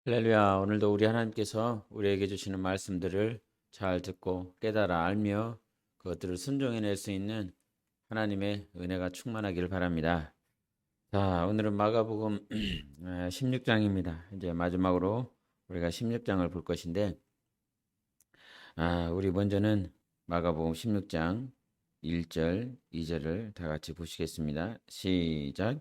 할렐루야. 오늘도 우리 하나님께서 우리에게 주시는 말씀들을 잘 듣고 깨달아 알며 그것들을 순종해낼 수 있는 하나님의 은혜가 충만하기를 바랍니다. 자, 오늘은 마가복음 16장입니다. 이제 마지막으로 우리가 16장을 볼 것인데, 우리 먼저는 마가복음 16장 1절, 2절을 다 같이 보시겠습니다. 시작.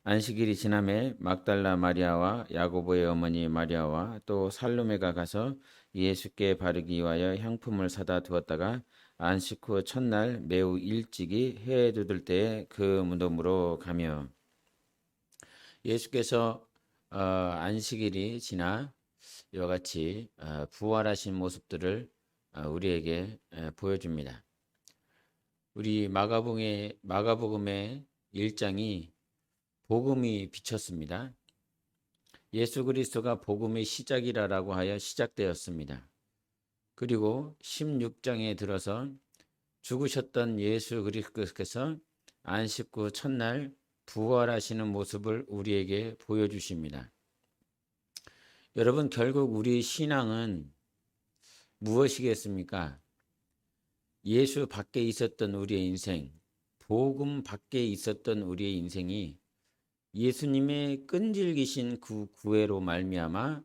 안식일이 지남에 막달라 마리아와 야고보의 어머니 마리아와 또 살로메가 가서 예수께 바르기 위하여 향품을 사다 두었다가 안식 후 첫날 매우 일찍이 해에 돋을 때에 그 무덤으로 가며 예수께서 안식일이 지나 이와 같이 부활하신 모습들을 우리에게 보여줍니다. 우리 마가복음의 1장이 복음이 비쳤습니다. 예수 그리스도가 복음의 시작이라고 하여 시작되었습니다. 그리고 16장에 들어서 죽으셨던 예수 그리스도께서 안식 후 첫날 부활하시는 모습을 우리에게 보여주십니다. 여러분, 결국 우리 신앙은 무엇이겠습니까? 예수 밖에 있었던 우리의 인생, 복음 밖에 있었던 우리의 인생이 예수님의 끈질기신 그 구애로 말미암아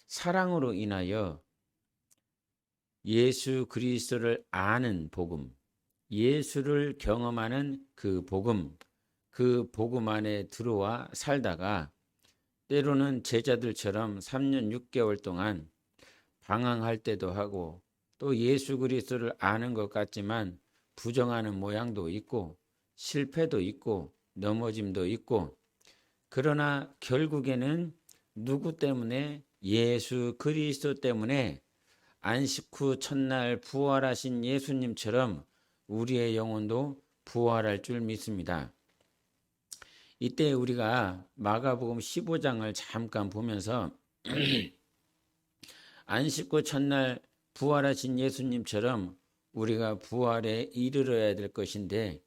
사랑으로 인하여 예수 그리스도를 아는 복음, 예수를 경험하는 그 복음 안에 들어와 살다가 때로는 제자들처럼 3년 6개월 동안 방황할 때도 하고 또 예수 그리스도를 아는 것 같지만 부정하는 모양도 있고 실패도 있고 넘어짐도 있고 그러나 결국에는 누구 때문에 예수 그리스도 때문에 안식 후 첫날 부활하신 예수님처럼 우리의 영혼도 부활할 줄 믿습니다. 이때 우리가 마가복음 15장을 잠깐 보면서 안식 후 첫날 부활하신 예수님처럼 우리가 부활에 이르러야 될 것인데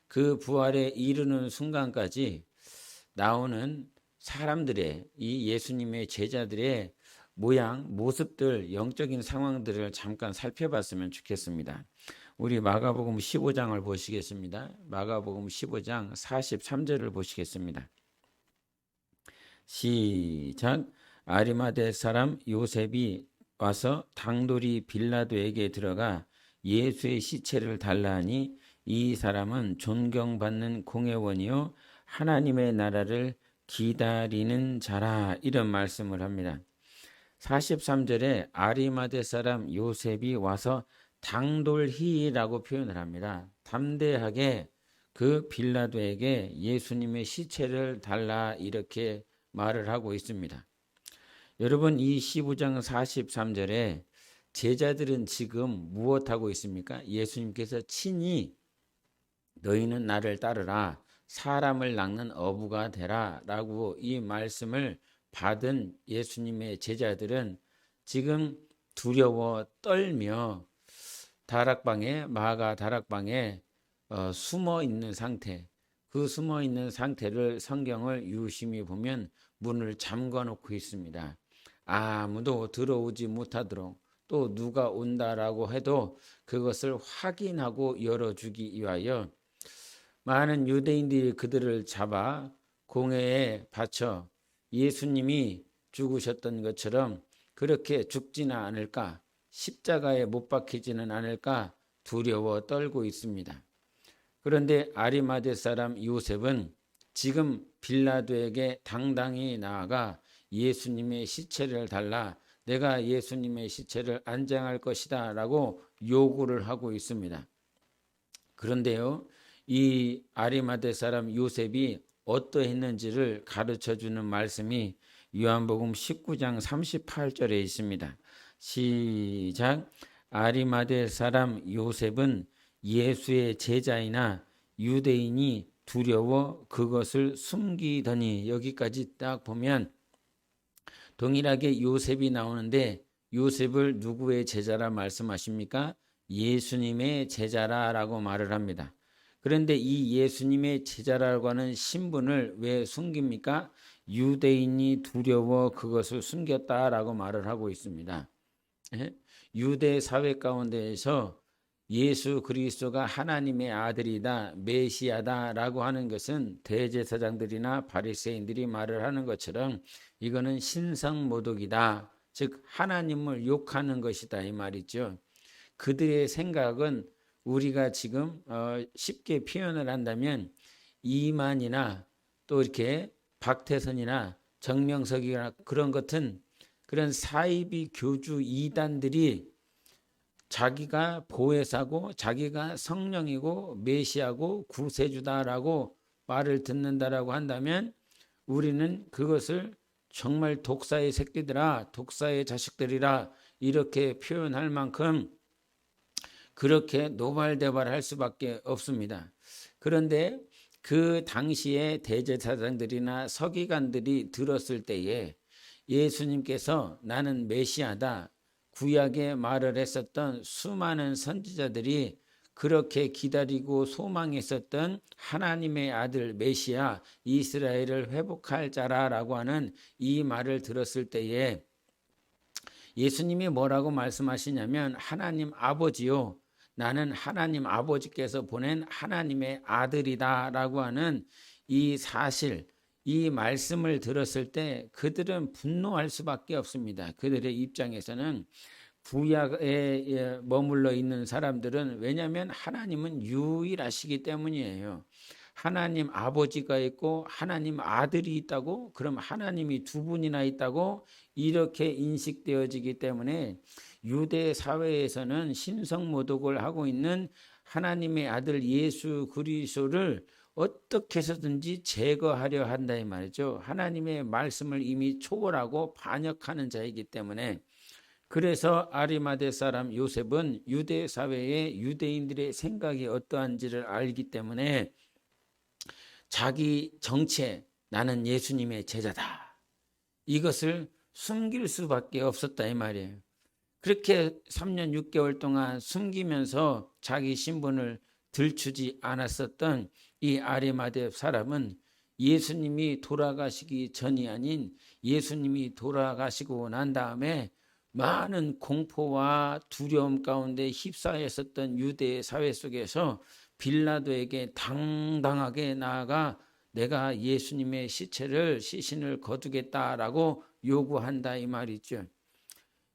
그 부활에 이르는 순간까지 나오는 사람들의 이 예수님의 제자들의 모습들, 영적인 상황들을 잠깐 살펴봤으면 좋겠습니다. 우리 마가복음 15장을 보시겠습니다. 마가복음 15장 43절을 보시겠습니다. 시작. 아리마대 사람 요셉이 와서 당돌이 빌라도에게 들어가 예수의 시체를 달라 하니 이 사람은 존경받는 공회원이요 하나님의 나라를 기다리는 자라 이런 말씀을 합니다. 43절에 아리마대 사람 요셉이 와서 당돌히라고 표현을 합니다. 담대하게 그 빌라도에게 예수님의 시체를 달라 이렇게 말을 하고 있습니다. 여러분, 이 15장 43절에 제자들은 지금 무엇하고 있습니까? 예수님께서 친히 너희는 나를 따르라 사람을 낚는 어부가 되라 라고 이 말씀을 받은 예수님의 제자들은 지금 두려워 떨며 마가 다락방에 숨어 있는 상태, 그 숨어 있는 상태를 성경을 유심히 보면 문을 잠궈 놓고 있습니다. 아무도 들어오지 못하도록 또 누가 온다라고 해도 그것을 확인하고 열어주기 위하여 많은 유대인들이 그들을 잡아 공회에 바쳐 예수님이 죽으셨던 것처럼 그렇게 죽지는 않을까, 십자가에 못 박히지는 않을까 두려워 떨고 있습니다. 그런데 아리마대 사람 요셉은 지금 빌라도에게 당당히 나아가 예수님의 시체를 달라 내가 예수님의 시체를 안장할 것이다 라고 요구를 하고 있습니다. 그런데요, 이 아리마대 사람 요셉이 어떠했는지를 가르쳐 주는 말씀이 요한복음 19장 38절에 있습니다. 시작. 아리마대 사람 요셉은 예수의 제자이나 유대인이 두려워 그것을 숨기더니 여기까지 딱 보면 동일하게 요셉이 나오는데 요셉을 누구의 제자라 말씀하십니까? 예수님의 제자라라고 말을 합니다. 그런데 이 예수님의 제자라고 하는 신분을 왜 숨깁니까? 유대인이 두려워 그것을 숨겼다라고 말을 하고 있습니다. 예? 유대 사회 가운데에서 예수 그리스도가 하나님의 아들이다, 메시아다라고 하는 것은 대제사장들이나 바리새인들이 말을 하는 것처럼 이거는 신성모독이다. 즉 하나님을 욕하는 것이다 이 말이죠. 그들의 생각은 우리가 지금 쉽게 표현을 한다면 이만이나 또 이렇게 박태선이나 정명석이나 그런 같은 그런 사이비 교주 이단들이 자기가 보혜사고 자기가 성령이고 메시아고 구세주다라고 말을 듣는다라고 한다면 우리는 그것을 정말 독사의 새끼들아, 독사의 자식들이라 이렇게 표현할 만큼 그렇게 노발대발할 수밖에 없습니다. 그런데 그 당시에 대제사장들이나 서기관들이 들었을 때에 예수님께서 나는 메시아다 구약에 말을 했었던 수많은 선지자들이 그렇게 기다리고 소망했었던 하나님의 아들 메시아 이스라엘을 회복할 자라라고 하는 이 말을 들었을 때에 예수님이 뭐라고 말씀하시냐면 하나님 아버지요 나는 하나님 아버지께서 보낸 하나님의 아들이다라고 하는 이 사실 이 말씀을 들었을 때 그들은 분노할 수밖에 없습니다. 그들의 입장에서는 구약에 머물러 있는 사람들은 왜냐하면 하나님은 유일하시기 때문이에요. 하나님 아버지가 있고 하나님 아들이 있다고 그럼 하나님이 두 분이나 있다고 이렇게 인식되어지기 때문에 유대 사회에서는 신성모독을 하고 있는 하나님의 아들 예수 그리스도를 어떻게 해서든지 제거하려 한다 이 말이죠. 하나님의 말씀을 이미 초월하고 반역하는 자이기 때문에 그래서 아리마대 사람 요셉은 유대 사회의 유대인들의 생각이 어떠한지를 알기 때문에 자기 정체 나는 예수님의 제자다. 이것을 숨길 수밖에 없었다 이 말이에요. 그렇게 3년 6개월 동안 숨기면서 자기 신분을 들추지 않았었던 이 아리마대 사람은 예수님이 돌아가시기 전이 아닌 예수님이 돌아가시고 난 다음에 많은 공포와 두려움 가운데 휩싸였었던 유대 사회 속에서 빌라도에게 당당하게 나아가 내가 예수님의 시신을 거두겠다라고 요구한다 이 말이죠.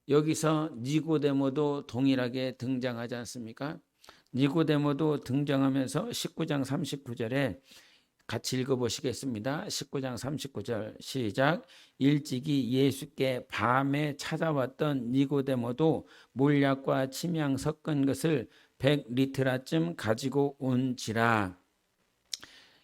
여기서 니고데모도 동일하게 등장하지 않습니까? 니고데모도 등장하면서 19장 39절에 같이 읽어보시겠습니다. 19장 39절 시작. 일찍이 예수께 밤에 찾아왔던 니고데모도 몰약과 침향 섞은 것을 100리트라쯤 가지고 온지라.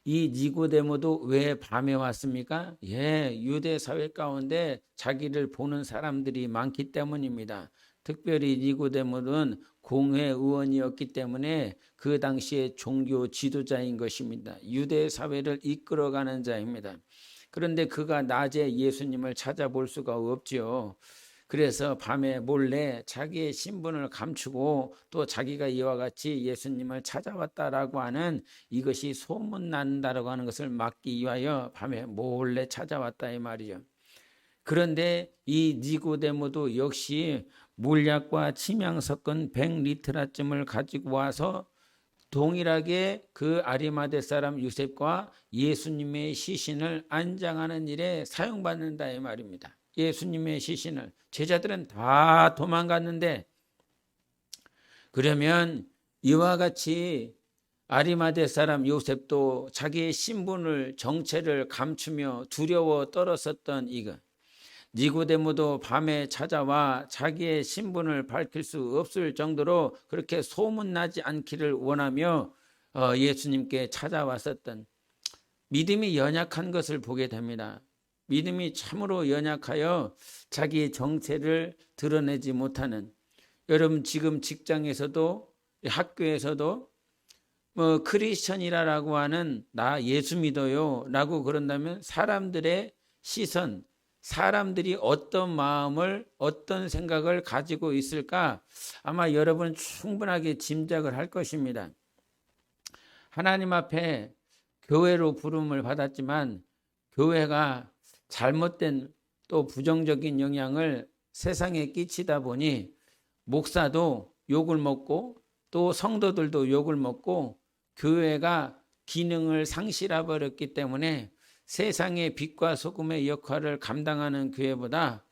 이 니고데모도 왜 밤에 왔습니까? 유대 사회 가운데 자기를 보는 사람들이 많기 때문입니다. 특별히 니고데모는 공회의원이었기 때문에 그 당시에 종교 지도자인 것입니다. 유대 사회를 이끌어가는 자입니다. 그런데 그가 낮에 예수님을 찾아볼 수가 없지요. 그래서 밤에 몰래 자기의 신분을 감추고 또 자기가 이와 같이 예수님을 찾아왔다라고 하는 이것이 소문난다라고 하는 것을 막기 위하여 밤에 몰래 찾아왔다 이 말이죠. 그런데 이 니고데모도 역시 몰약과 침향 섞은 100리트라쯤을 가지고 와서 동일하게 그 아리마대 사람 요셉과 예수님의 시신을 안장하는 일에 사용받는다 이 말입니다. 예수님의 시신을 제자들은 다 도망갔는데 그러면 이와 같이 아리마대 사람 요셉도 자기의 신분을 정체를 감추며 두려워 떨었었던 이것 니고데모도 밤에 찾아와 자기의 신분을 밝힐 수 없을 정도로 그렇게 소문나지 않기를 원하며 예수님께 찾아왔었던 믿음이 연약한 것을 보게 됩니다. 믿음이 참으로 연약하여 자기의 정체를 드러내지 못하는 여러분 지금 직장에서도 학교에서도 크리스천이라고 하는 나 예수 믿어요 라고 그런다면 사람들의 시선 사람들이 어떤 마음을 어떤 생각을 가지고 있을까 아마 여러분 충분하게 짐작을 할 것입니다. 하나님 앞에 교회로 부름을 받았지만 교회가 잘못된 또 부정적인 영향을 세상에 끼치다 보니 목사도 욕을 먹고 또 성도들도 욕을 먹고 교회가 기능을 상실해 버렸기 때문에 세상의 빛과 소금의 역할을 감당하는 교회보다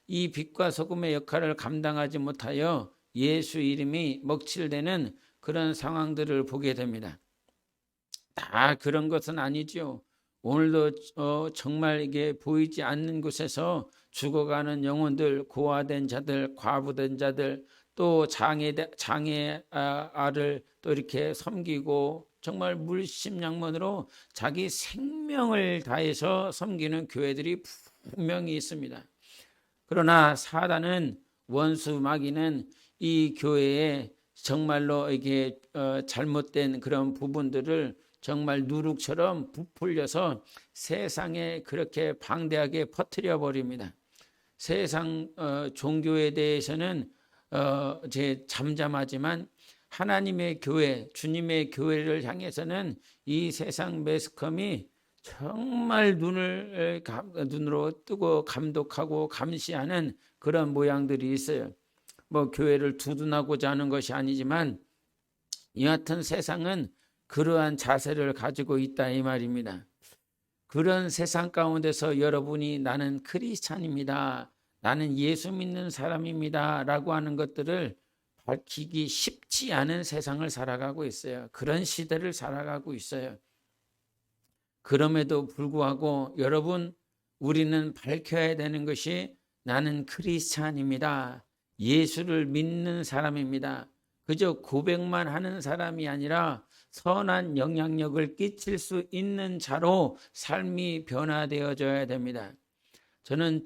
이 빛과 소금의 역할을 감당하지 못하여 예수 이름이 먹칠되는 그런 상황들을 보게 됩니다. 다 그런 것은 아니죠. 오늘도 정말 이게 보이지 않는 곳에서 죽어가는 영혼들, 고아된 자들, 과부된 자들, 또 장애아를 또 이렇게 섬기고 정말 물심양면으로 자기 생명을 다해서 섬기는 교회들이 분명히 있습니다. 그러나 사단은, 원수 마귀는 이 교회에 정말로 이게 잘못된 그런 부분들을 정말 누룩처럼 부풀려서 세상에 그렇게 방대하게 퍼뜨려 버립니다. 세상 종교에 대해서는 제 잠잠하지만 하나님의 교회, 주님의 교회를 향해서는 이 세상 매스컴이 정말 눈으로 뜨고 감독하고 감시하는 그런 모양들이 있어요. 뭐 교회를 두둔하고자 하는 것이 아니지만 여하튼 세상은 그러한 자세를 가지고 있다 이 말입니다. 그런 세상 가운데서 여러분이 나는 크리스찬입니다, 나는 예수 믿는 사람입니다 라고 하는 것들을 밝히기 쉽지 않은 세상을 살아가고 있어요. 그런 시대를 살아가고 있어요. 그럼에도 불구하고 여러분, 우리는 밝혀야 되는 것이 나는 크리스찬입니다, 예수를 믿는 사람입니다. 그저 고백만 하는 사람이 아니라 선한 영향력을 끼칠 수 있는 자로 삶이 변화되어져야 됩니다. 저는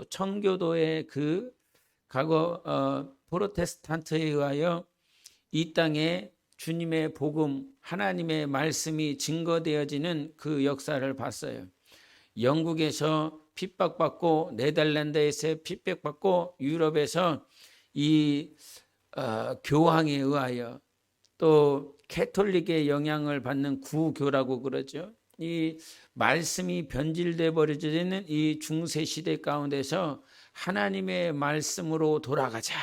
청교도의 그 과거 프로테스탄트에 의하여 이 땅에 주님의 복음, 하나님의 말씀이 증거되어지는 그 역사를 봤어요. 영국에서 핍박받고, 네덜란드에서 핍박받고, 유럽에서 이 교황에 의하여 또 캐톨릭의 영향을 받는 구교라고 그러죠. 이 말씀이 변질돼 버려지는 이 중세 시대 가운데서 하나님의 말씀으로 돌아가자,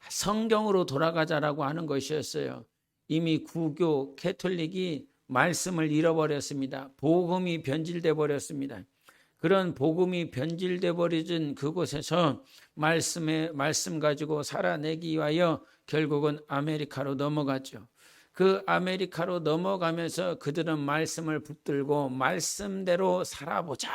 성경으로 돌아가자라고 하는 것이었어요. 이미 구교, 캐톨릭이 말씀을 잃어버렸습니다. 복음이 변질돼 버렸습니다. 그런 복음이 변질돼 버려진 그곳에서 말씀 가지고 살아내기 위하여 결국은 아메리카로 넘어갔죠. 그 아메리카로 넘어가면서 그들은 말씀을 붙들고 말씀대로 살아보자.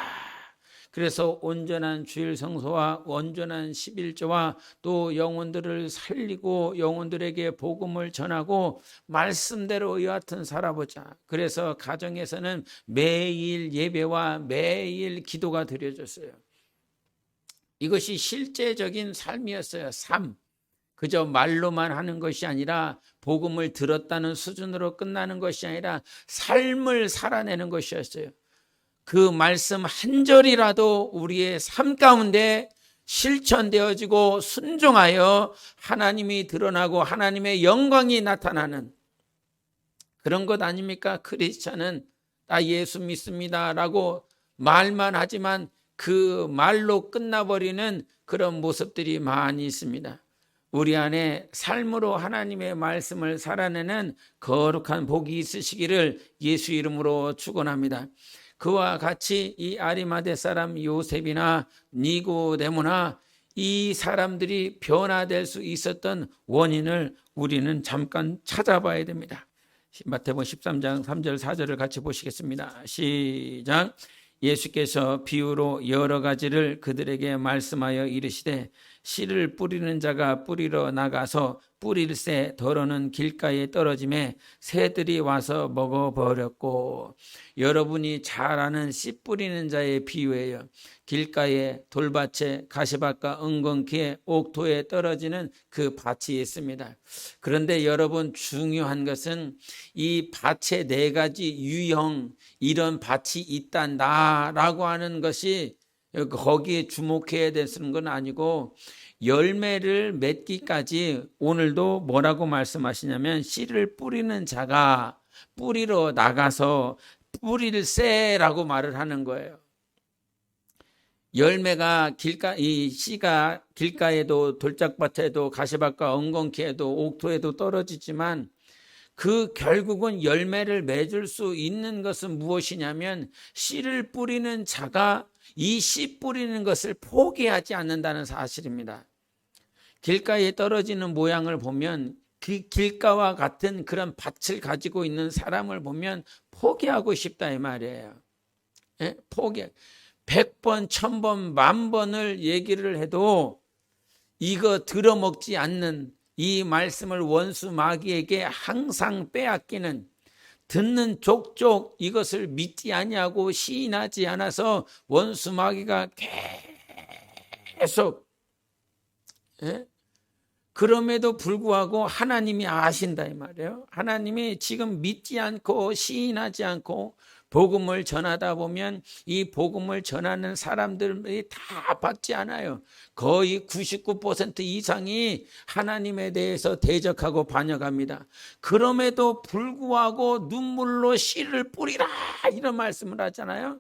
그래서 온전한 주일 성소와 온전한 11조와 또 영혼들을 살리고 영혼들에게 복음을 전하고 말씀대로 여하튼 살아보자. 그래서 가정에서는 매일 예배와 매일 기도가 드려졌어요. 이것이 실제적인 삶이었어요. 삶. 그저 말로만 하는 것이 아니라, 복음을 들었다는 수준으로 끝나는 것이 아니라 삶을 살아내는 것이었어요. 그 말씀 한 절이라도 우리의 삶 가운데 실천되어지고 순종하여 하나님이 드러나고 하나님의 영광이 나타나는 그런 것 아닙니까? 크리스찬은 나 예수 믿습니다 라고 말만 하지만 그 말로 끝나버리는 그런 모습들이 많이 있습니다. 우리 안에 삶으로 하나님의 말씀을 살아내는 거룩한 복이 있으시기를 예수 이름으로 축원합니다. 그와 같이 이 아리마대 사람 요셉이나 니고데모나 이 사람들이 변화될 수 있었던 원인을 우리는 잠깐 찾아봐야 됩니다. 마태복음 13장 3절 4절을 같이 보시겠습니다. 시작. 예수께서 비유로 여러 가지를 그들에게 말씀하여 이르시되, 씨를 뿌리는 자가 뿌리러 나가서 뿌릴새 더러는 길가에 떨어짐에 새들이 와서 먹어버렸고. 여러분이 잘 아는 씨 뿌리는 자의 비유예요. 길가에, 돌밭에, 가시밭과 은건키에, 옥토에 떨어지는 그 밭이 있습니다. 그런데 여러분, 중요한 것은 이 밭의 네 가지 유형, 이런 밭이 있단다라고 하는 것이 거기에 주목해야 되는 건 아니고 열매를 맺기까지 오늘도 뭐라고 말씀하시냐면 씨를 뿌리는 자가 뿌리러 나가서 뿌릴세라고 말을 하는 거예요. 열매가 이 씨가 길가에도 돌짝밭에도 가시밭과 엉겅퀴에도 옥토에도 떨어지지만 그 결국은 열매를 맺을 수 있는 것은 무엇이냐면 씨를 뿌리는 자가 이 씨 뿌리는 것을 포기하지 않는다는 사실입니다. 길가에 떨어지는 모양을 보면 그 길가와 같은 그런 밭을 가지고 있는 사람을 보면 포기하고 싶다 이 말이에요. 예? 포기. 100번, 1000번, 10,000번을 얘기를 해도 이거 들어먹지 않는 이 말씀을 원수 마귀에게 항상 빼앗기는, 듣는 족족 이것을 믿지 아니하고 시인하지 않아서 원수 마귀가 계속, 예? 그럼에도 불구하고 하나님이 아신다 이 말이에요. 하나님이 지금 믿지 않고 시인하지 않고 복음을 전하다 보면 이 복음을 전하는 사람들이 다 받지 않아요. 거의 99% 이상이 하나님에 대해서 대적하고 반역합니다. 그럼에도 불구하고 눈물로 씨를 뿌리라 이런 말씀을 하잖아요.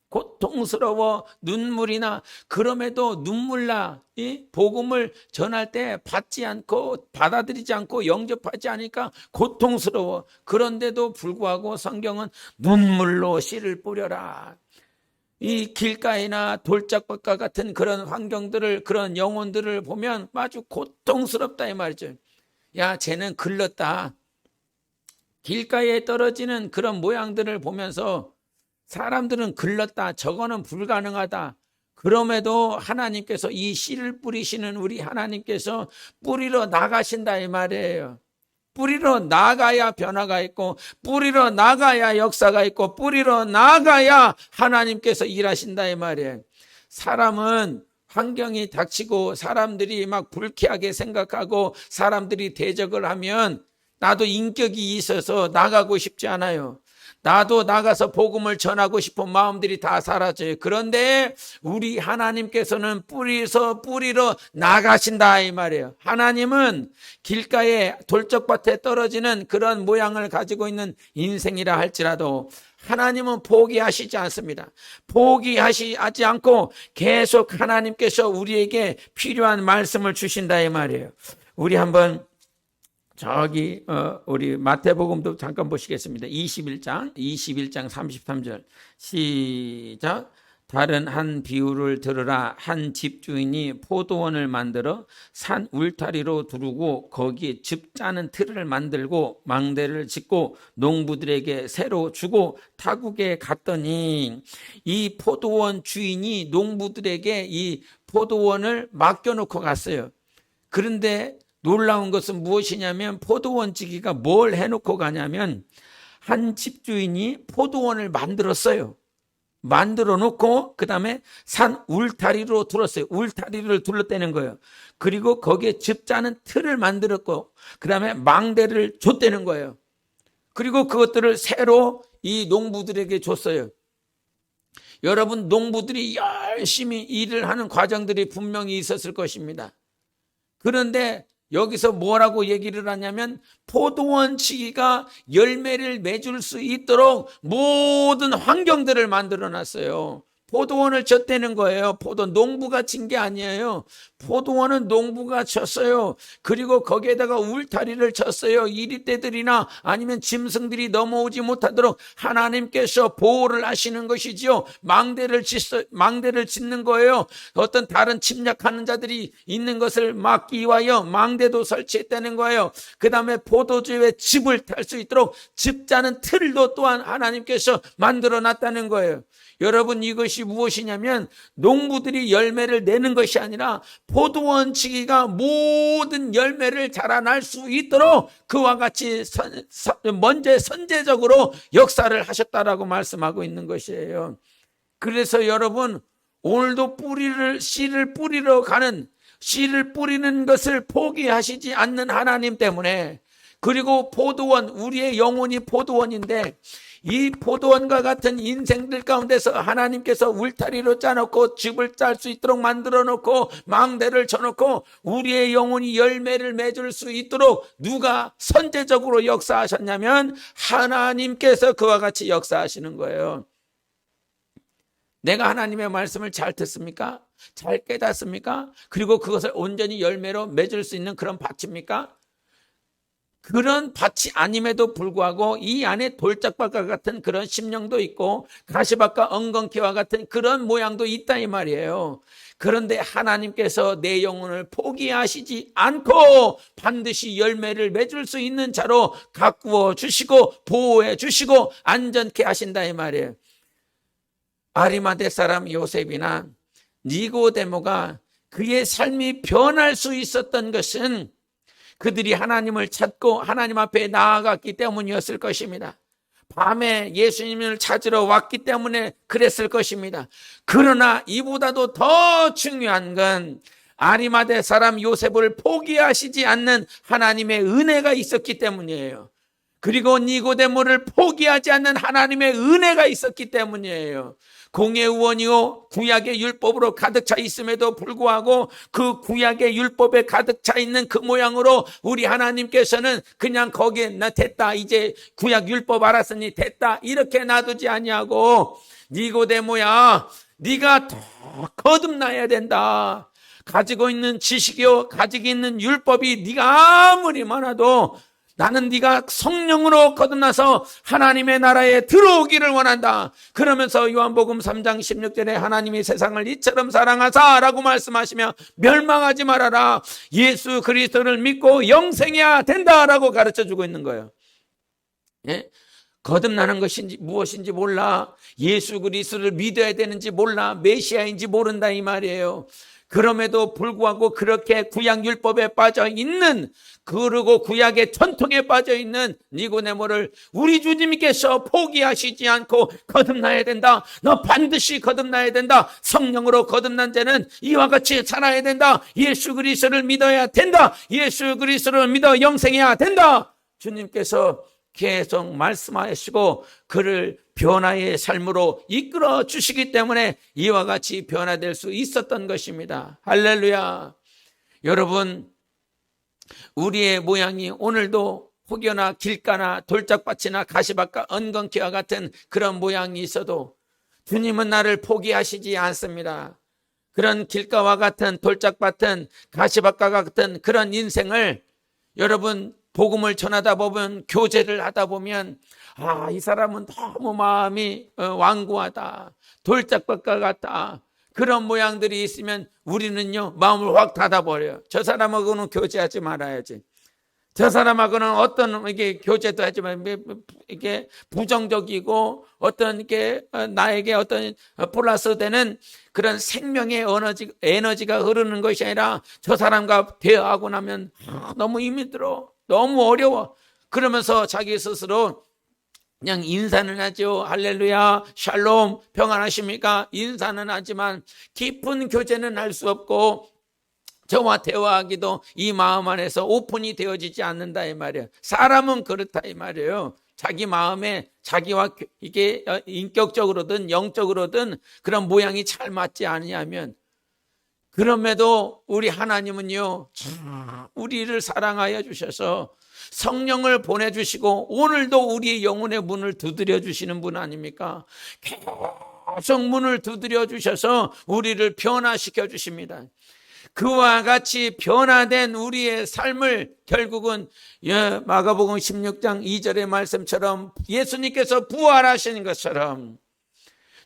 고통스러워 눈물이나 그럼에도 눈물나 이 복음을 전할 때 받지 않고 받아들이지 않고 영접하지 않으니까 고통스러워. 그런데도 불구하고 성경은 눈물로 씨를 뿌려라. 이 길가이나 돌짝밭과 같은 그런 환경들을 그런 영혼들을 보면 아주 고통스럽다 이 말이죠. 야 쟤는 글렀다. 길가에 떨어지는 그런 모양들을 보면서 사람들은 글렀다. 저거는 불가능하다. 그럼에도 하나님께서 이 씨를 뿌리시는 우리 하나님께서 뿌리러 나가신다 이 말이에요. 뿌리러 나가야 변화가 있고 뿌리러 나가야 역사가 있고 뿌리러 나가야 하나님께서 일하신다 이 말이에요. 사람은 환경이 닥치고 사람들이 막 불쾌하게 생각하고 사람들이 대적을 하면 나도 인격이 있어서 나가고 싶지 않아요. 나도 나가서 복음을 전하고 싶은 마음들이 다 사라져요. 그런데 우리 하나님께서는 뿌리러 나가신다 이 말이에요. 하나님은 길가에 돌적밭에 떨어지는 그런 모양을 가지고 있는 인생이라 할지라도 하나님은 포기하시지 않습니다. 포기하지 않고 계속 하나님께서 우리에게 필요한 말씀을 주신다 이 말이에요. 우리 한번 우리 마태복음도 잠깐 보시겠습니다. 21장 33절 시작. 다른 한 비유를 들으라. 한 집주인이 포도원을 만들어 산 울타리로 두르고 거기에 즙 짜는 틀을 만들고 망대를 짓고 농부들에게 새로 주고 타국에 갔더니 이 포도원 주인이 농부들에게 이 포도원을 맡겨놓고 갔어요. 그런데 놀라운 것은 무엇이냐면 포도원 지기가 뭘 해놓고 가냐면 한 집주인이 포도원을 만들었어요. 만들어 놓고 그 다음에 산 울타리로 둘렀어요. 울타리를 둘러대는 거예요. 그리고 거기에 즙 짜는 틀을 만들었고 그 다음에 망대를 줬다는 거예요. 그리고 그것들을 새로 이 농부들에게 줬어요. 여러분 농부들이 열심히 일을 하는 과정들이 분명히 있었을 것입니다. 그런데 여기서 뭐라고 얘기를 하냐면 포도원 치기가 열매를 맺을 수 있도록 모든 환경들을 만들어 놨어요. 포도원을 쳤다는 거예요. 농부가 친 게 아니에요. 포도원은 농부가 쳤어요. 그리고 거기에다가 울타리를 쳤어요. 이리떼들이나 아니면 짐승들이 넘어오지 못하도록 하나님께서 보호를 하시는 것이지요. 망대를 짓는 거예요. 어떤 다른 침략하는 자들이 있는 것을 막기 위하여 망대도 설치했다는 거예요. 그 다음에 포도주의 즙을 탈 수 있도록 즙 짜는 틀도 또한 하나님께서 만들어 놨다는 거예요. 여러분 이것이 무엇이냐면 농부들이 열매를 내는 것이 아니라 포도원 치기가 모든 열매를 자라날 수 있도록 그와 같이 먼저 선제적으로 역사를 하셨다라고 말씀하고 있는 것이에요. 그래서 여러분 오늘도 씨를 뿌리러 가는 씨를 뿌리는 것을 포기하시지 않는 하나님 때문에 그리고 포도원 우리의 영혼이 포도원인데 이 포도원과 같은 인생들 가운데서 하나님께서 울타리로 짜놓고 집을 짤 수 있도록 만들어 놓고 망대를 쳐놓고 우리의 영혼이 열매를 맺을 수 있도록 누가 선제적으로 역사하셨냐면 하나님께서 그와 같이 역사하시는 거예요. 내가 하나님의 말씀을 잘 듣습니까? 잘 깨닫습니까? 그리고 그것을 온전히 열매로 맺을 수 있는 그런 밭입니까? 그런 밭이 아님에도 불구하고 이 안에 돌짝밭과 같은 그런 심령도 있고 가시밭과 엉겅퀴와 같은 그런 모양도 있다 이 말이에요. 그런데 하나님께서 내 영혼을 포기하시지 않고 반드시 열매를 맺을 수 있는 자로 가꾸어 주시고 보호해 주시고 안전케 하신다 이 말이에요. 아리마대 사람 요셉이나 니고데모가 그의 삶이 변할 수 있었던 것은 그들이 하나님을 찾고 하나님 앞에 나아갔기 때문이었을 것입니다. 밤에 예수님을 찾으러 왔기 때문에 그랬을 것입니다. 그러나 이보다도 더 중요한 건 아리마대 사람 요셉을 포기하시지 않는 하나님의 은혜가 있었기 때문이에요. 그리고 니고데모를 포기하지 않는 하나님의 은혜가 있었기 때문이에요. 공회의원이요 구약의 율법으로 가득 차 있음에도 불구하고 그 구약의 율법에 가득 차 있는 그 모양으로 우리 하나님께서는 그냥 거기에 나 됐다 이제 구약 율법 알았으니 됐다 이렇게 놔두지 아니하고 니고데모야 네가 더 거듭나야 된다. 가지고 있는 지식이요 가지고 있는 율법이 네가 아무리 많아도 나는 네가 성령으로 거듭나서 하나님의 나라에 들어오기를 원한다. 그러면서 요한복음 3장 16절에 하나님이 세상을 이처럼 사랑하사 라고 말씀하시며 멸망하지 말아라. 예수 그리스도를 믿고 영생해야 된다라고 가르쳐주고 있는 거예요. 예? 거듭나는 것인지 무엇인지 몰라. 예수 그리스도를 믿어야 되는지 몰라. 메시아인지 모른다 이 말이에요. 그럼에도 불구하고 그렇게 구약율법에 빠져있는 그리고 구약의 전통에 빠져있는 니고데모를 우리 주님께서 포기하시지 않고 거듭나야 된다. 너 반드시 거듭나야 된다. 성령으로 거듭난 자는 이와 같이 살아야 된다. 예수 그리스도를 믿어야 된다. 예수 그리스도를 믿어 영생해야 된다. 주님께서 계속 말씀하시고 그를 변화의 삶으로 이끌어 주시기 때문에 이와 같이 변화될 수 있었던 것입니다. 할렐루야. 여러분, 우리의 모양이 오늘도 혹여나 길가나 돌짝밭이나 가시밭과 엉겅퀴와 같은 그런 모양이 있어도 주님은 나를 포기하시지 않습니다. 그런 길가와 같은 돌짝밭은 가시밭과 같은 그런 인생을 여러분 복음을 전하다 보면 교제를 하다 보면 이 사람은 너무 마음이 완고하다. 돌짝밭과 같다. 그런 모양들이 있으면 우리는요 마음을 확 닫아버려요. 저 사람하고는 교제하지 말아야지. 저 사람하고는 어떤 이게 교제도 하지만 이게 부정적이고 어떤 이게 나에게 어떤 플러스 되는 그런 생명의 에너지가 흐르는 것이 아니라 저 사람과 대화하고 나면 너무 힘이 들어. 너무 어려워. 그러면서 자기 스스로 그냥 인사는 하죠. 할렐루야, 샬롬, 평안하십니까? 인사는 하지만 깊은 교제는 할 수 없고 저와 대화하기도 이 마음 안에서 오픈이 되어지지 않는다 이 말이에요. 사람은 그렇다 이 말이에요. 자기 마음에 자기와 이게 인격적으로든 영적으로든 그런 모양이 잘 맞지 않으면 그럼에도 우리 하나님은요 우리를 사랑하여 주셔서 성령을 보내주시고 오늘도 우리의 영혼의 문을 두드려 주시는 분 아닙니까? 계속 문을 두드려 주셔서 우리를 변화시켜 주십니다. 그와 같이 변화된 우리의 삶을 결국은 마가복음 16장 2절의 말씀처럼 예수님께서 부활하신 것처럼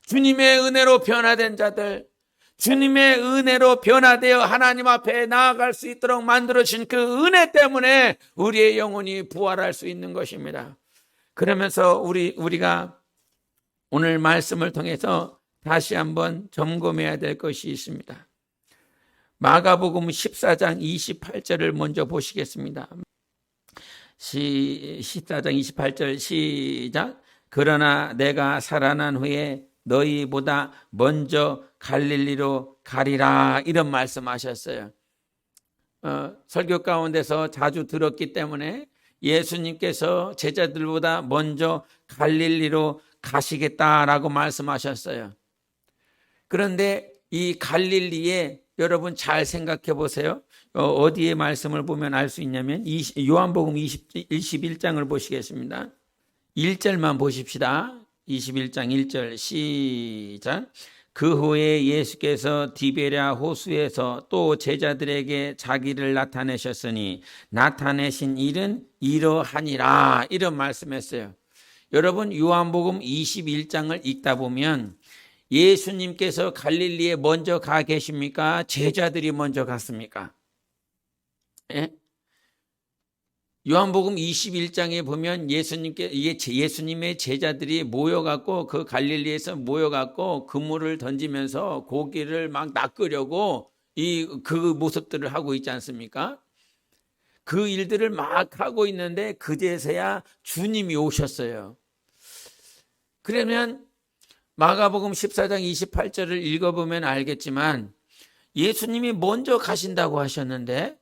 주님의 은혜로 변화된 자들, 주님의 은혜로 변화되어 하나님 앞에 나아갈 수 있도록 만들어진 그 은혜 때문에 우리의 영혼이 부활할 수 있는 것입니다. 그러면서 우리가 오늘 말씀을 통해서 다시 한번 점검해야 될 것이 있습니다. 마가복음 14장 28절을 먼저 보시겠습니다. 14장 28절 시작. 그러나 내가 살아난 후에 너희보다 먼저 갈릴리로 가리라 이런 말씀하셨어요. 설교 가운데서 자주 들었기 때문에 예수님께서 제자들보다 먼저 갈릴리로 가시겠다라고 말씀하셨어요. 그런데 이 갈릴리에 여러분 잘 생각해 보세요. 어디에 말씀을 보면 알 수 있냐면 요한복음 21장을 보시겠습니다. 1절만 보십시다. 21장 1절 시작. 그 후에 예수께서 디베랴 호수에서 또 제자들에게 자기를 나타내셨으니 나타내신 일은 이러하니라, 이런 말씀했어요. 여러분 요한복음 21장을 읽다 보면 예수님께서 갈릴리에 먼저 가 계십니까? 제자들이 먼저 갔습니까? 예? 요한복음 21장에 보면 예수님의 제자들이 모여갖고 그 갈릴리에서 모여갖고 그물을 던지면서 고기를 막 낚으려고 그 모습들을 하고 있지 않습니까? 그 일들을 막 하고 있는데 그제서야 주님이 오셨어요. 그러면 마가복음 14장 28절을 읽어보면 알겠지만 예수님이 먼저 가신다고 하셨는데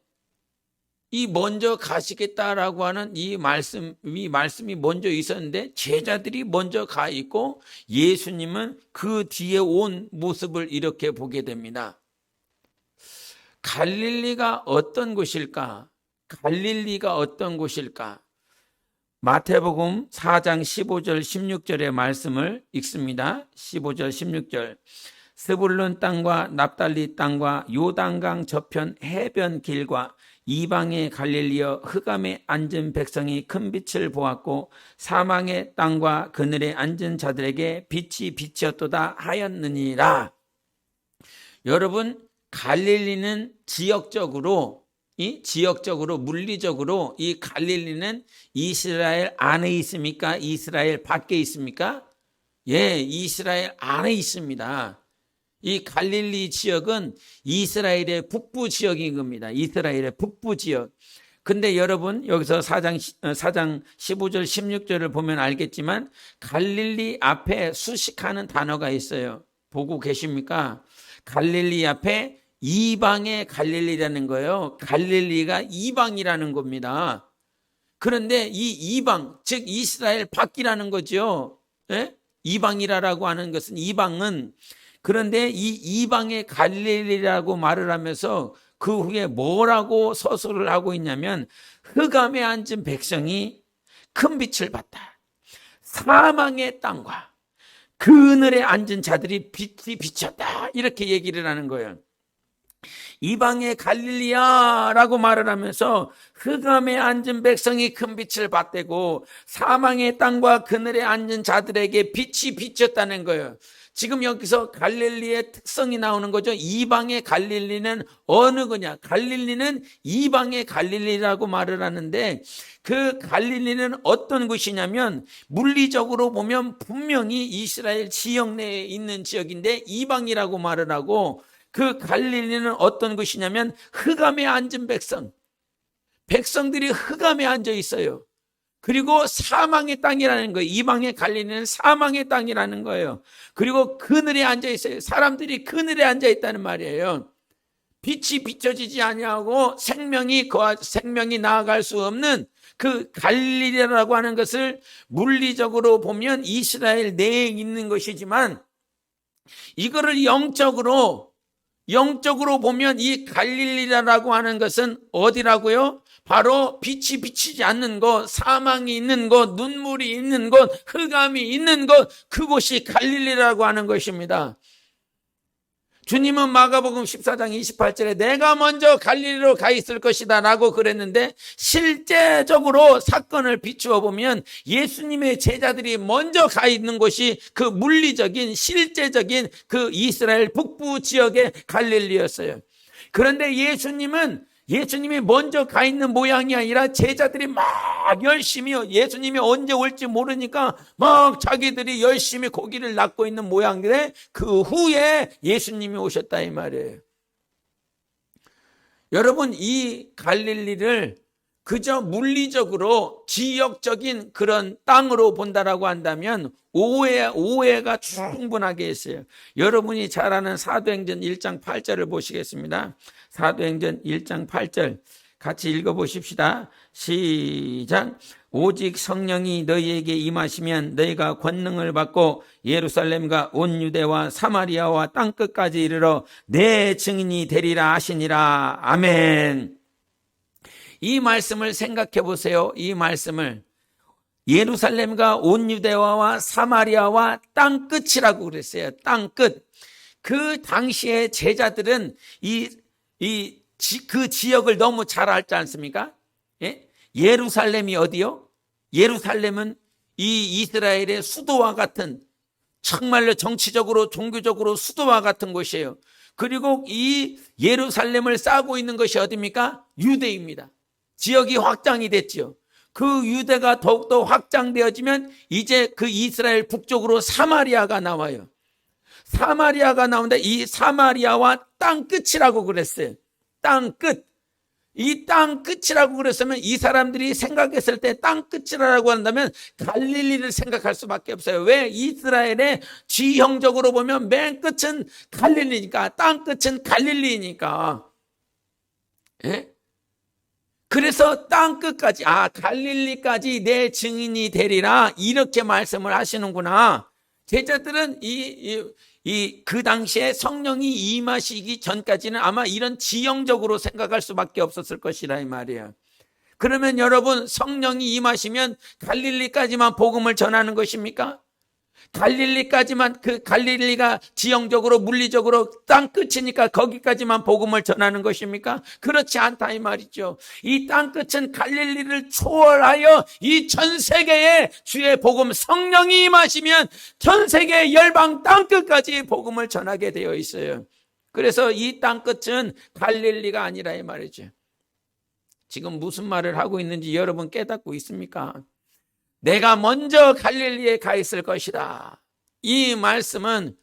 이 먼저 가시겠다라고 하는 이 말씀이 먼저 있었는데 제자들이 먼저 가 있고 예수님은 그 뒤에 온 모습을 이렇게 보게 됩니다. 갈릴리가 어떤 곳일까? 갈릴리가 어떤 곳일까? 마태복음 4장 15절 16절의 말씀을 읽습니다. 15절 16절. 스불론 땅과 납달리 땅과 요단강 저편 해변 길과 이방의 갈릴리여 흑암에 앉은 백성이 큰 빛을 보았고 사망의 땅과 그늘에 앉은 자들에게 빛이 비치었도다 하였느니라. 여러분, 갈릴리는 지역적으로 물리적으로 이 갈릴리는 이스라엘 안에 있습니까? 이스라엘 밖에 있습니까? 예, 이스라엘 안에 있습니다. 이 갈릴리 지역은 이스라엘의 북부 지역인 겁니다. 이스라엘의 북부 지역. 근데 여러분 여기서 4장 15절 16절을 보면 알겠지만 갈릴리 앞에 수식하는 단어가 있어요. 보고 계십니까? 갈릴리 앞에 이방의 갈릴리라는 거예요. 갈릴리가 이방이라는 겁니다. 그런데 이 이방, 즉 이스라엘 밖이라는 거죠. 예? 이방이라고 하는 것은 이방은, 그런데 이 이방의 갈릴리라고 말을 하면서 그 후에 뭐라고 서술을 하고 있냐면 흑암에 앉은 백성이 큰 빛을 봤다. 사망의 땅과 그늘에 앉은 자들이 빛이 비쳤다. 이렇게 얘기를 하는 거예요. 이방의 갈릴리야라고 말을 하면서 흑암에 앉은 백성이 큰 빛을 봤대고 사망의 땅과 그늘에 앉은 자들에게 빛이 비쳤다는 거예요. 지금 여기서 갈릴리의 특성이 나오는 거죠. 이방의 갈릴리는 어느 거냐? 갈릴리는 이방의 갈릴리라고 말을 하는데 그 갈릴리는 어떤 곳이냐면 물리적으로 보면 분명히 이스라엘 지역 내에 있는 지역인데 이방이라고 말을 하고, 그 갈릴리는 어떤 곳이냐면 흑암에 앉은 백성들이 흑암에 앉아 있어요. 그리고 사망의 땅이라는 거예요. 이방의 갈릴리는 사망의 땅이라는 거예요. 그리고 그늘에 앉아 있어요. 사람들이 그늘에 앉아 있다는 말이에요. 빛이 비춰지지 아니하고 생명이 나아갈 수 없는 그 갈릴리라고 하는 것을 물리적으로 보면 이스라엘 내에 있는 것이지만 이거를 영적으로 보면 이 갈릴리라고 하는 것은 어디라고요? 바로 빛이 비치지 않는 곳, 사망이 있는 곳, 눈물이 있는 곳, 흑암이 있는 곳, 그곳이 갈릴리라고 하는 것입니다. 주님은 마가복음 14장 28절에 내가 먼저 갈릴리로 가 있을 것이다 라고 그랬는데 실제적으로 사건을 비추어 보면 예수님의 제자들이 먼저 가 있는 곳이 그 물리적인 실제적인 그 이스라엘 북부 지역의 갈릴리였어요. 그런데 예수님이 먼저 가 있는 모양이 아니라 제자들이 막 열심히, 예수님이 언제 올지 모르니까 막 자기들이 열심히 고기를 낚고 있는 모양인데 그 후에 예수님이 오셨다 이 말이에요. 여러분, 이 갈릴리를 그저 물리적으로 지역적인 그런 땅으로 본다라고 한다면 오해가 충분하게 있어요. 여러분이 잘 아는 사도행전 1장 8절을 보시겠습니다. 사도행전 1장 8절 같이 읽어보십시다. 시작. 오직 성령이 너희에게 임하시면 너희가 권능을 받고 예루살렘과 온 유대와 사마리아와 땅끝까지 이르러 내 증인이 되리라 하시니라. 아멘. 이 말씀을 생각해 보세요. 이 말씀을 예루살렘과 온 유대와 사마리아와 땅끝이라고 그랬어요. 땅끝. 그 당시에 제자들은 그 지역을 너무 잘 알지 않습니까? 예? 예루살렘이 어디요? 예루살렘은 이 이스라엘의 수도와 같은, 정말로 정치적으로 종교적으로 수도와 같은 곳이에요. 그리고 이 예루살렘을 싸고 있는 것이 어디입니까? 유대입니다. 지역이 확장이 됐죠. 그 유대가 더욱더 확장되어지면 이제 그 이스라엘 북쪽으로 사마리아가 나와요. 사마리아가 나오는데 이 사마리아와 땅끝이라고 그랬어요. 땅끝. 이 땅끝이라고 그랬으면 이 사람들이 생각했을 때 땅끝이라고 한다면 갈릴리를 생각할 수밖에 없어요. 왜? 이스라엘의 지형적으로 보면 맨 끝은 갈릴리니까, 땅끝은 갈릴리니까. 예? 그래서 땅끝까지, 갈릴리까지 내 증인이 되리라, 이렇게 말씀을 하시는구나. 제자들은 그 당시에 성령이 임하시기 전까지는 아마 이런 지형적으로 생각할 수밖에 없었을 것이라 이 말이에요. 그러면 여러분, 성령이 임하시면 갈릴리까지만 복음을 전하는 것입니까? 갈릴리까지만, 그 갈릴리가 지형적으로 물리적으로 땅끝이니까 거기까지만 복음을 전하는 것입니까? 그렇지 않다 이 말이죠. 이 땅끝은 갈릴리를 초월하여 이 전 세계에 주의 복음, 성령이 임하시면 전 세계 열방 땅끝까지 복음을 전하게 되어 있어요. 그래서 이 땅끝은 갈릴리가 아니라 이 말이죠. 지금 무슨 말을 하고 있는지 여러분 깨닫고 있습니까? 내가 먼저 갈릴리에 가 있을 것이다. 이 말씀은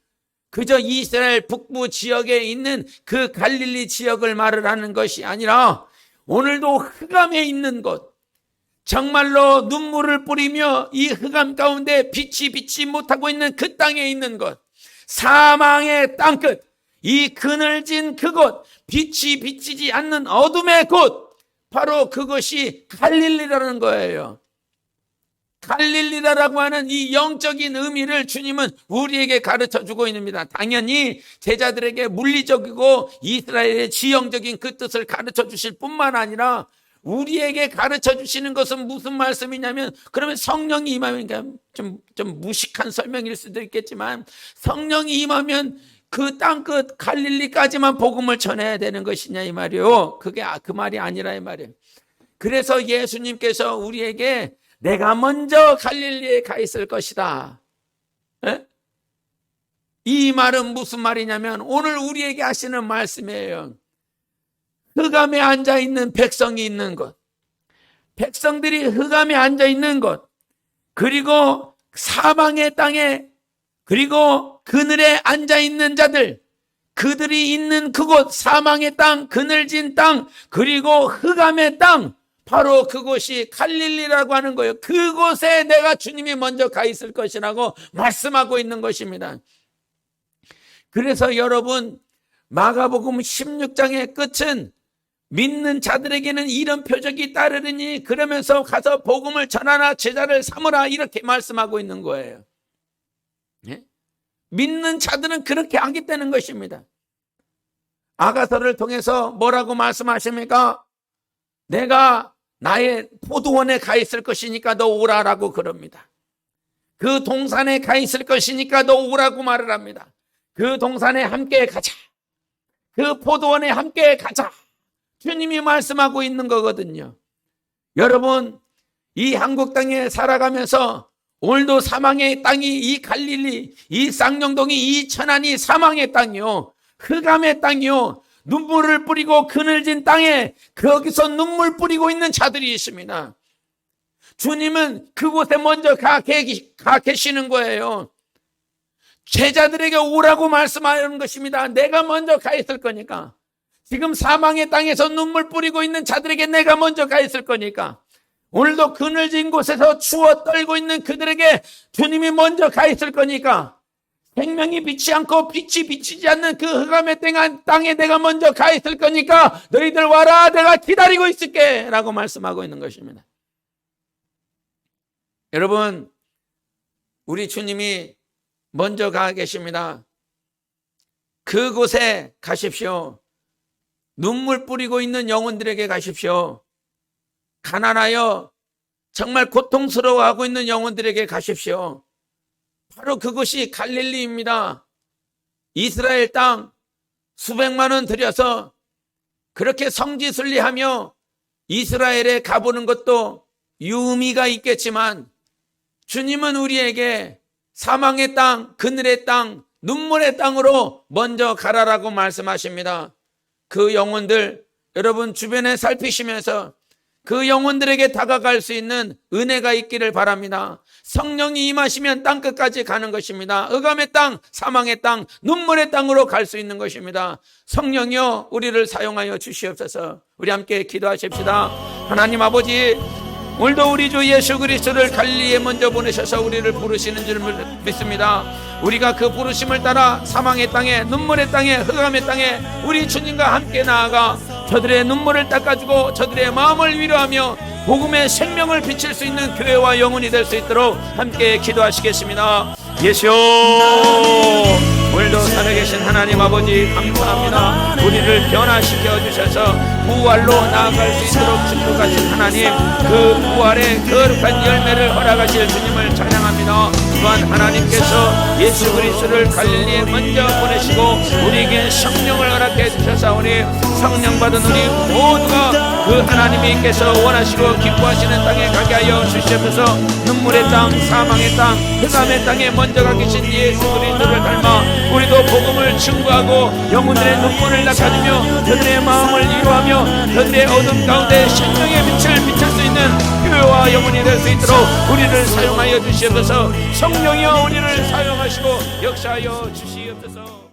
그저 이스라엘 북부 지역에 있는 그 갈릴리 지역을 말을 하는 것이 아니라 오늘도 흑암에 있는 곳, 정말로 눈물을 뿌리며 이 흑암 가운데 빛이 비치 못하고 있는 그 땅에 있는 곳, 사망의 땅끝, 이 그늘진 그곳, 빛이 비치지 않는 어둠의 곳, 바로 그것이 갈릴리라는 거예요. 갈릴리라고 하는 이 영적인 의미를 주님은 우리에게 가르쳐주고 있습니다. 당연히 제자들에게 물리적이고 이스라엘의 지형적인 그 뜻을 가르쳐주실 뿐만 아니라 우리에게 가르쳐주시는 것은 무슨 말씀이냐면, 그러면 성령이 임하면, 좀 무식한 설명일 수도 있겠지만, 성령이 임하면 그 땅끝 갈릴리까지만 복음을 전해야 되는 것이냐 이 말이에요. 그게 그 말이 아니라 이 말이에요. 그래서 예수님께서 우리에게 내가 먼저 갈릴리에 가 있을 것이다. 에? 이 말은 무슨 말이냐면 오늘 우리에게 하시는 말씀이에요. 흑암에 앉아있는 백성이 있는 곳, 백성들이 흑암에 앉아있는 곳, 그리고 사망의 땅에, 그리고 그늘에 앉아있는 자들, 그들이 있는 그곳, 사망의 땅, 그늘진 땅, 그리고 흑암의 땅, 바로 그곳이 갈릴리라고 하는 거예요. 그곳에 내가 주님이 먼저 가 있을 것이라고 말씀하고 있는 것입니다. 그래서 여러분, 마가복음 16장의 끝은 믿는 자들에게는 이런 표적이 따르리니 그러면서 가서 복음을 전하라, 제자를 삼으라, 이렇게 말씀하고 있는 거예요. 예? 믿는 자들은 그렇게 하겠다는 것입니다. 아가서를 통해서 뭐라고 말씀하십니까? 내가 나의 포도원에 가 있을 것이니까 너 오라라고 그럽니다. 그 동산에 가 있을 것이니까 너 오라고 말을 합니다. 그 동산에 함께 가자. 그 포도원에 함께 가자. 주님이 말씀하고 있는 거거든요. 여러분, 이 한국 땅에 살아가면서 오늘도 사망의 땅이, 이 갈릴리, 이 쌍용동이, 이 천안이 사망의 땅이요, 흑암의 땅이요, 눈물을 뿌리고 그늘진 땅에 거기서 눈물 뿌리고 있는 자들이 있습니다. 주님은 그곳에 먼저 가 계시는 거예요. 제자들에게 오라고 말씀하는 것입니다. 내가 먼저 가 있을 거니까. 지금 사망의 땅에서 눈물 뿌리고 있는 자들에게 내가 먼저 가 있을 거니까. 오늘도 그늘진 곳에서 추워 떨고 있는 그들에게 주님이 먼저 가 있을 거니까. 생명이 비치지 않고 빛이 비치지 않는 그 흑암의 땅에 내가 먼저 가 있을 거니까 너희들 와라, 내가 기다리고 있을게 라고 말씀하고 있는 것입니다. 여러분, 우리 주님이 먼저 가 계십니다. 그곳에 가십시오. 눈물 뿌리고 있는 영혼들에게 가십시오. 가난하여 정말 고통스러워하고 있는 영혼들에게 가십시오. 바로 그곳이 갈릴리입니다. 이스라엘 땅 수백만 원 들여서 그렇게 성지순례하며 이스라엘에 가보는 것도 유의미가 있겠지만 주님은 우리에게 사망의 땅, 그늘의 땅, 눈물의 땅으로 먼저 가라라고 말씀하십니다. 그 영혼들 여러분 주변에 살피시면서 그 영혼들에게 다가갈 수 있는 은혜가 있기를 바랍니다. 성령이 임하시면 땅끝까지 가는 것입니다. 흑암의 땅, 사망의 땅, 눈물의 땅으로 갈 수 있는 것입니다. 성령이여 우리를 사용하여 주시옵소서. 우리 함께 기도하십시다. 하나님 아버지, 오늘도 우리 주 예수 그리스도를 갈릴리에 먼저 보내셔서 우리를 부르시는 줄 믿습니다. 우리가 그 부르심을 따라 사망의 땅에, 눈물의 땅에, 흑암의 땅에 우리 주님과 함께 나아가 저들의 눈물을 닦아주고 저들의 마음을 위로하며 복음의 생명을 비칠 수 있는 교회와 영혼이 될 수 있도록 함께 기도하시겠습니다. 예수여, 오늘도 살아계신 하나님 아버지 감사합니다. 우리를 변화시켜 주셔서 부활로 나아갈 수 있도록 축복하신 하나님, 그 부활의 거룩한 열매를 허락하실 주님을 찬양합니다. 또한 하나님께서 예수 그리스도를 갈릴리에 먼저 보내시고 우리에게 성령을 허락해 주셔서오니 성령 받은 우리 모두가 그 하나님께서 원하시고 기뻐하시는 땅에 가게 하여 주시옵소서. 눈물의 땅, 사망의 땅, 흑암의 땅에 먼저 가 계신 예수 그리스도를 닮아 우리도 복음을 증거하고 영혼들의 눈물을 닦아주며 저들의 마음을 위로하며 저들의 어둠 가운데 생명의 빛을 비칠 수 있는 교회와 영혼이 될 수 있도록 우리를 사용하여 주시옵소서. 성령이여 우리를 사용하시고 역사하여 주시옵소서.